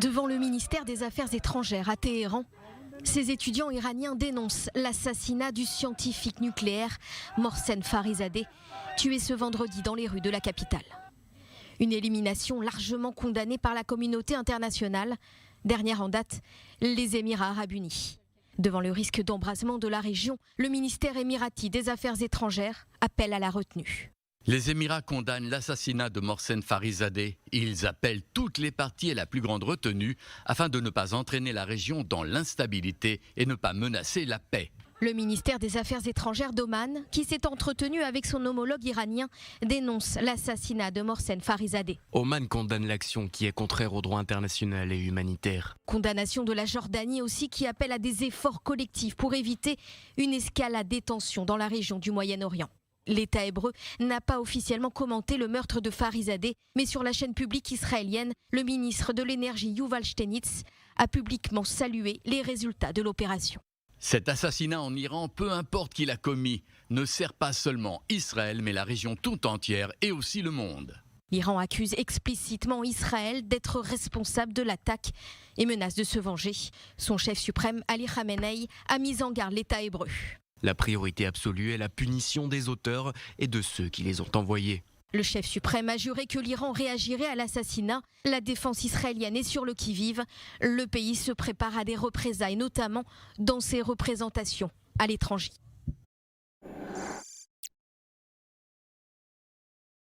Devant le ministère des Affaires étrangères à Téhéran, ces étudiants iraniens dénoncent l'assassinat du scientifique nucléaire Mohsen Farizadeh, tué ce vendredi dans les rues de la capitale. Une élimination largement condamnée par la communauté internationale, dernière en date, les Émirats arabes unis. Devant le risque d'embrasement de la région, le ministère émirati des Affaires étrangères appelle à la retenue. Les Émirats condamnent l'assassinat de Mohsen Farizadeh. Ils appellent toutes les parties à la plus grande retenue afin de ne pas entraîner la région dans l'instabilité et ne pas menacer la paix. Le ministère des Affaires étrangères d'Oman, qui s'est entretenu avec son homologue iranien, dénonce l'assassinat de Mohsen Farizadeh. Oman condamne l'action qui est contraire au droit international et humanitaire. Condamnation de la Jordanie aussi, qui appelle à des efforts collectifs pour éviter une escalade des tensions dans la région du Moyen-Orient. L'État hébreu n'a pas officiellement commenté le meurtre de Farizadeh, mais sur la chaîne publique israélienne, le ministre de l'Énergie Yuval Steinitz a publiquement salué les résultats de l'opération. Cet assassinat en Iran, peu importe qui l'a commis, ne sert pas seulement Israël, mais la région tout entière et aussi le monde. L'Iran accuse explicitement Israël d'être responsable de l'attaque et menace de se venger. Son chef suprême, Ali Khamenei, a mis en garde l'État hébreu. La priorité absolue est la punition des auteurs et de ceux qui les ont envoyés. Le chef suprême a juré que l'Iran réagirait à l'assassinat. La défense israélienne est sur le qui-vive. Le pays se prépare à des représailles, notamment dans ses représentations à l'étranger.